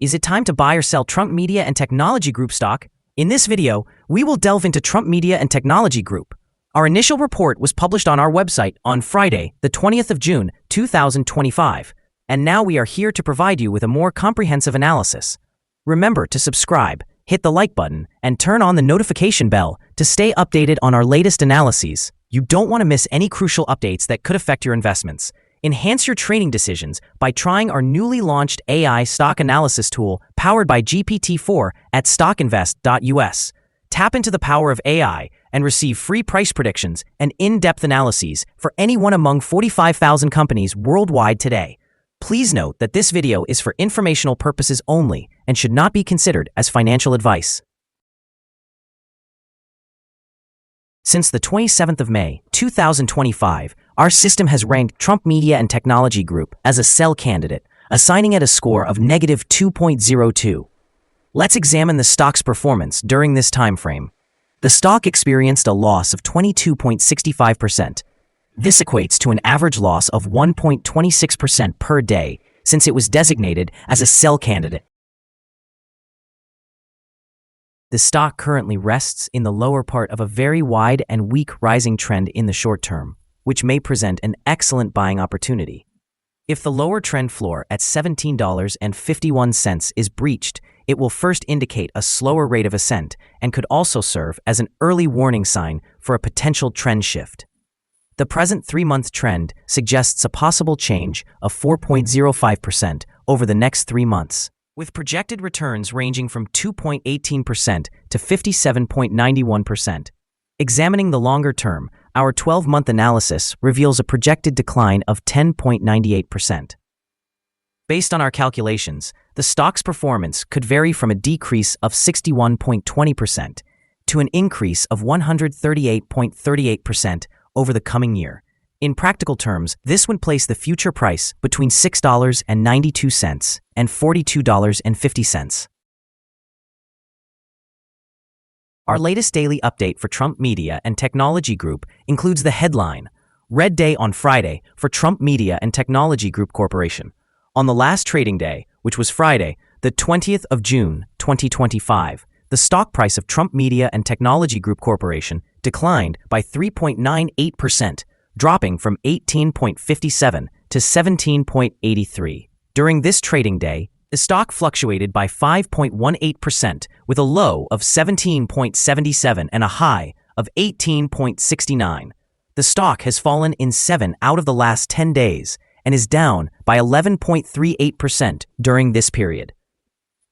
Is it time to buy or sell Trump Media and Technology Group stock? In this video, we will delve into Trump Media and Technology Group. Our initial report was published on our website on Friday, the 20th of June, 2025, and now we are here to provide you with a more comprehensive analysis. Remember to subscribe, hit the like button, and turn on the notification bell to stay updated on our latest analyses. You don't want to miss any crucial updates that could affect your investments. Enhance your trading decisions by trying our newly launched AI stock analysis tool powered by GPT-4 at StockInvest.us. Tap into the power of AI and receive free price predictions and in-depth analyses for any one among 45,000 companies worldwide today. Please note that this video is for informational purposes only and should not be considered as financial advice. Since the 27th of May, 2025, our system has ranked Trump Media and Technology Group as a sell candidate, assigning it a score of negative 2.02. Let's examine the stock's performance during this time frame. The stock experienced a loss of 22.65%. This equates to an average loss of 1.26% per day since it was designated as a sell candidate. The stock currently rests in the lower part of a very wide and weak rising trend in the short term, which may present an excellent buying opportunity. If the lower trend floor at $17.51 is breached, it will first indicate a slower rate of ascent and could also serve as an early warning sign for a potential trend shift. The present 3-month trend suggests a possible change of 4.05% over the next 3 months, with projected returns ranging from 2.18% to 57.91%. Examining the longer term, our 12-month analysis reveals a projected decline of 10.98%. Based on our calculations, the stock's performance could vary from a decrease of 61.20% to an increase of 138.38% over the coming year. In practical terms, this would place the future price between $6.92 and $42.50. Our latest daily update for Trump Media and Technology Group includes the headline, Red Day on Friday for Trump Media and Technology Group Corporation. On the last trading day, which was Friday, the 20th of June, 2025, the stock price of Trump Media and Technology Group Corporation declined by 3.98%, dropping from 18.57 to 17.83. During this trading day, the stock fluctuated by 5.18% with a low of 17.77 and a high of 18.69. The stock has fallen in 7 out of the last 10 days and is down by 11.38% during this period.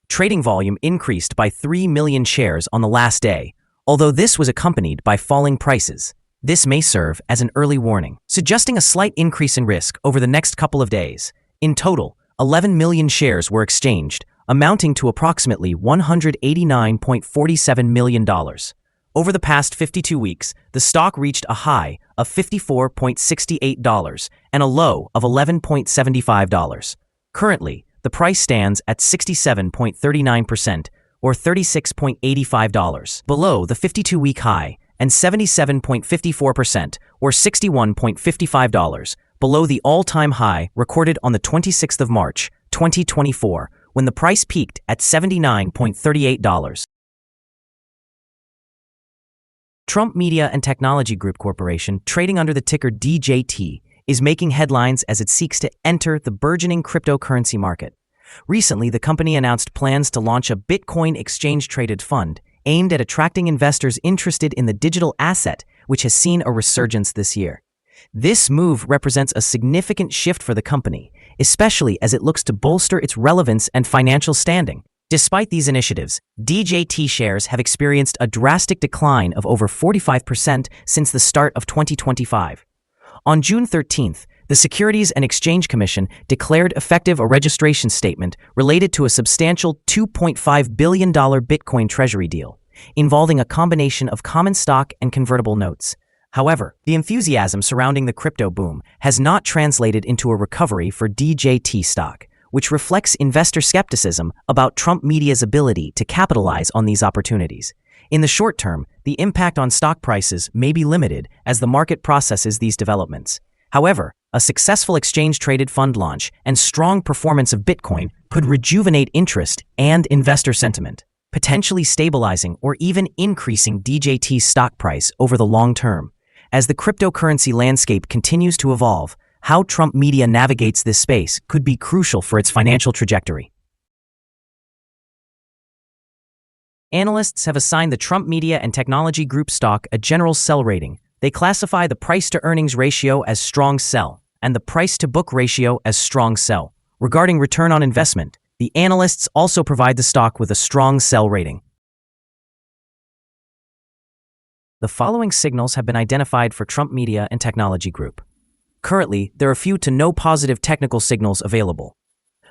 Trading volume increased by 3 million shares on the last day, although this was accompanied by falling prices. This may serve as an early warning, suggesting a slight increase in risk over the next couple of days. In total, 11 million shares were exchanged, amounting to approximately $189.47 million. Over the past 52 weeks, the stock reached a high of $54.68 and a low of $11.75. Currently, the price stands at 67.39% or $36.85 below the 52-week high and 77.54% or $61.55 below the all-time high recorded on the 26th of March, 2024, when the price peaked at $79.38. Trump Media and Technology Group Corporation, trading under the ticker DJT, is making headlines as it seeks to enter the burgeoning cryptocurrency market. Recently, the company announced plans to launch a Bitcoin exchange-traded fund aimed at attracting investors interested in the digital asset, which has seen a resurgence this year. This move represents a significant shift for the company, especially as it looks to bolster its relevance and financial standing. Despite these initiatives, DJT shares have experienced a drastic decline of over 45% since the start of 2025. On June 13th, the Securities and Exchange Commission declared effective a registration statement related to a substantial $2.5 billion Bitcoin treasury deal, involving a combination of common stock and convertible notes. However, the enthusiasm surrounding the crypto boom has not translated into a recovery for DJT stock, which reflects investor skepticism about Trump Media's ability to capitalize on these opportunities. In the short term, the impact on stock prices may be limited as the market processes these developments. However, a successful exchange-traded fund launch and strong performance of Bitcoin could rejuvenate interest and investor sentiment, potentially stabilizing or even increasing DJT's stock price over the long term. As the cryptocurrency landscape continues to evolve, how Trump Media navigates this space could be crucial for its financial trajectory. Analysts have assigned the Trump Media and Technology Group stock a general sell rating. They classify the price-to-earnings ratio as strong sell and the price-to-book ratio as strong sell. Regarding return on investment, the analysts also provide the stock with a strong sell rating. The following signals have been identified for Trump Media and Technology Group. Currently, there are few to no positive technical signals available.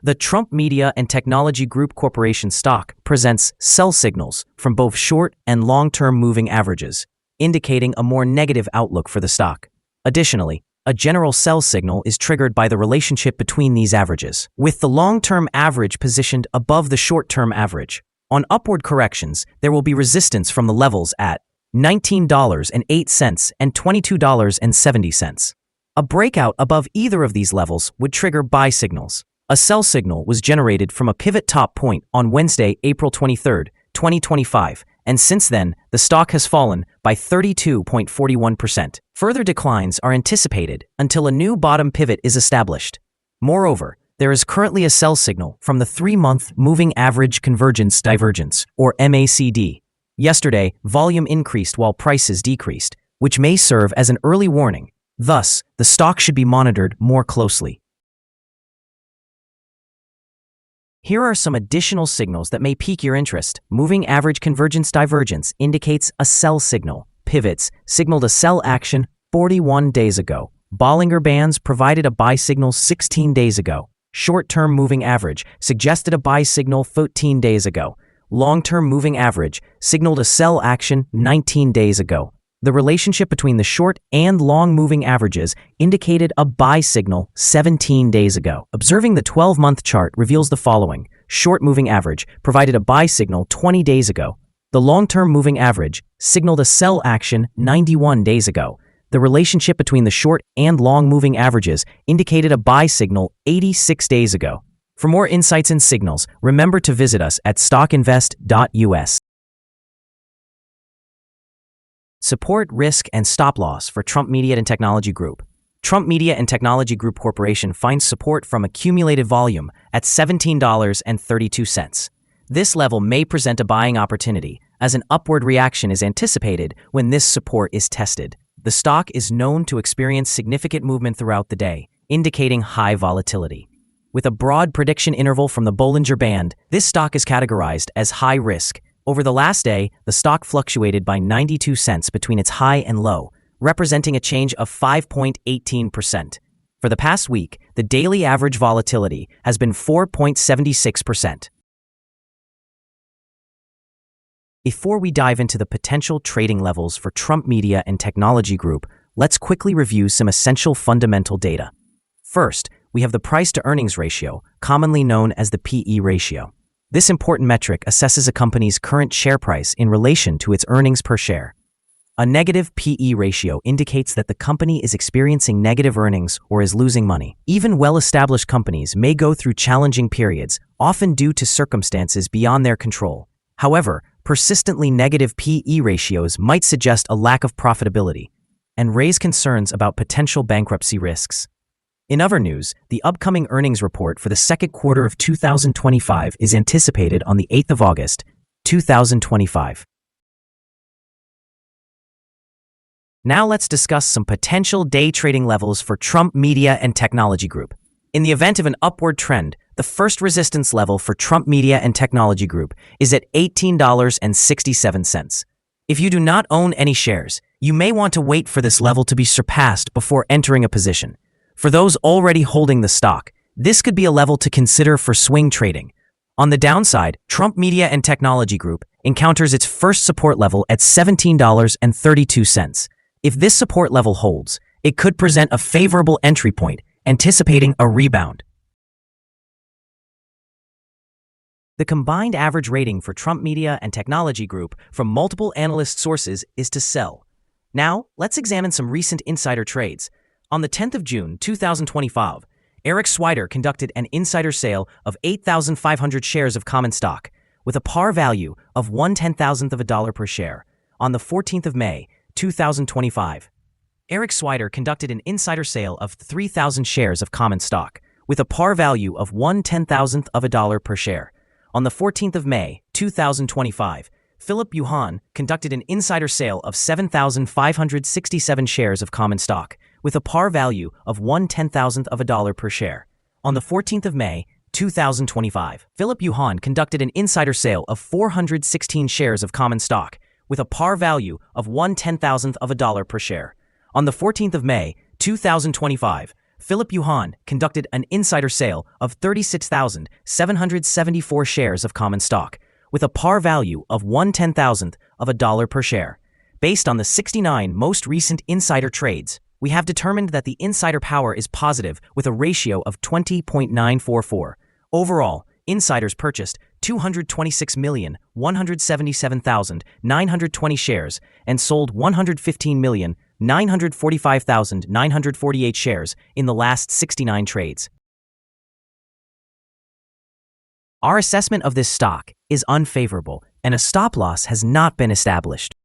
The Trump Media and Technology Group Corporation stock presents sell signals from both short and long-term moving averages, indicating a more negative outlook for the stock. Additionally, a general sell signal is triggered by the relationship between these averages, with the long-term average positioned above the short-term average. On upward corrections, there will be resistance from the levels at $19.08 and $22.70. A breakout above either of these levels would trigger buy signals. A sell signal was generated from a pivot top point on Wednesday, April 23, 2025, and since then, the stock has fallen by 32.41%. Further declines are anticipated until a new bottom pivot is established. Moreover, there is currently a sell signal from the 3-month Moving Average Convergence Divergence, or MACD. Yesterday, volume increased while prices decreased, which may serve as an early warning. Thus, the stock should be monitored more closely. Here are some additional signals that may pique your interest. Moving Average Convergence Divergence indicates a sell signal. Pivots signaled a sell action 41 days ago. Bollinger Bands provided a buy signal 16 days ago. Short-term Moving Average suggested a buy signal 13 days ago. Long-term Moving Average signaled a sell action 19 days ago. The relationship between the short and long moving averages indicated a buy signal 17 days ago. Observing the 12-month chart reveals the following. Short moving average provided a buy signal 20 days ago. The long-term moving average signaled a sell action 91 days ago. The relationship between the short and long moving averages indicated a buy signal 86 days ago. For more insights and signals, remember to visit us at StockInvest.us. Support, risk, and stop loss for Trump Media and Technology Group. Trump Media and Technology Group Corporation finds support from accumulated volume at $17.32. This level may present a buying opportunity, as an upward reaction is anticipated when this support is tested. The stock is known to experience significant movement throughout the day, indicating high volatility. With a broad prediction interval from the Bollinger Band, this stock is categorized as high risk. Over the last day, the stock fluctuated by 92 cents between its high and low, representing a change of 5.18%. For the past week, the daily average volatility has been 4.76%. Before we dive into the potential trading levels for Trump Media and Technology Group, let's quickly review some essential fundamental data. First, we have the price-to-earnings ratio, commonly known as the PE ratio. This important metric assesses a company's current share price in relation to its earnings per share. A negative PE ratio indicates that the company is experiencing negative earnings or is losing money. Even well-established companies may go through challenging periods, often due to circumstances beyond their control. However, persistently negative PE ratios might suggest a lack of profitability and raise concerns about potential bankruptcy risks. In other news, the upcoming earnings report for the second quarter of 2025 is anticipated on the 8th of August, 2025. Now let's discuss some potential day trading levels for Trump Media and Technology Group. In the event of an upward trend, the first resistance level for Trump Media and Technology Group is at $18.67. If you do not own any shares, you may want to wait for this level to be surpassed before entering a position. For those already holding the stock, this could be a level to consider for swing trading. On the downside, Trump Media and Technology Group encounters its first support level at $17.32. If this support level holds, it could present a favorable entry point, anticipating a rebound. The combined average rating for Trump Media and Technology Group from multiple analyst sources is to sell. Now, let's examine some recent insider trades. On the 10th of June 2025, Eric Swider conducted an insider sale of 8,500 shares of common stock with a par value of $0.01 per share. On the 14th of May 2025, Eric Swider conducted an insider sale of 3,000 shares of common stock with a par value of $0.01 per share. On the 14th of May 2025, Philip Yuhan conducted an insider sale of 7,567 shares of common stock with a par value of $0.01 per share. On the 14th of May 2025, Philip Yuhan conducted an insider sale of 416 shares of common stock with a par value of $0.01 per share. On the 14th of May 2025, Philip Yuhan conducted an insider sale of 36,774 shares of common stock with a par value of $0.01 per share. Based on the 69 most recent insider trades, we have determined that the insider power is positive with a ratio of 20.944. Overall, insiders purchased 226,177,920 shares and sold 115,945,948 shares in the last 69 trades. Our assessment of this stock is unfavorable, and a stop loss has not been established.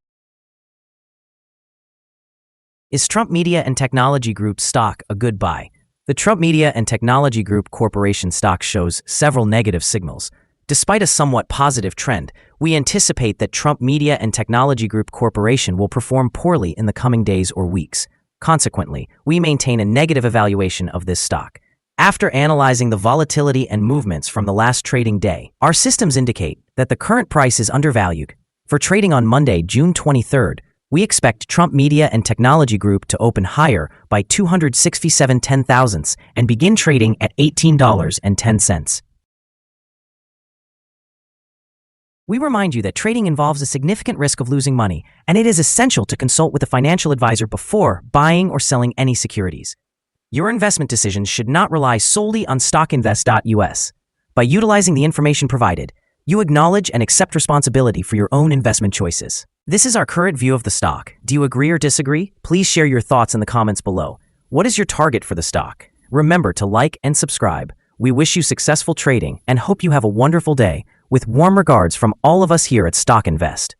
Is Trump Media and Technology Group stock a good buy? The Trump Media and Technology Group Corporation stock shows several negative signals. Despite a somewhat positive trend, we anticipate that Trump Media and Technology Group Corporation will perform poorly in the coming days or weeks. Consequently, we maintain a negative evaluation of this stock. After analyzing the volatility and movements from the last trading day, our systems indicate that the current price is undervalued. For trading on Monday, June 23rd, we expect Trump Media and Technology Group to open higher by 267 0.10 and begin trading at $18.10. We remind you that trading involves a significant risk of losing money, and it is essential to consult with a financial advisor before buying or selling any securities. Your investment decisions should not rely solely on StockInvest.us. By utilizing the information provided, you acknowledge and accept responsibility for your own investment choices. This is our current view of the stock. Do you agree or disagree? Please share your thoughts in the comments below. What is your target for the stock? Remember to like and subscribe. We wish you successful trading and hope you have a wonderful day. With warm regards from all of us here at Stock Invest.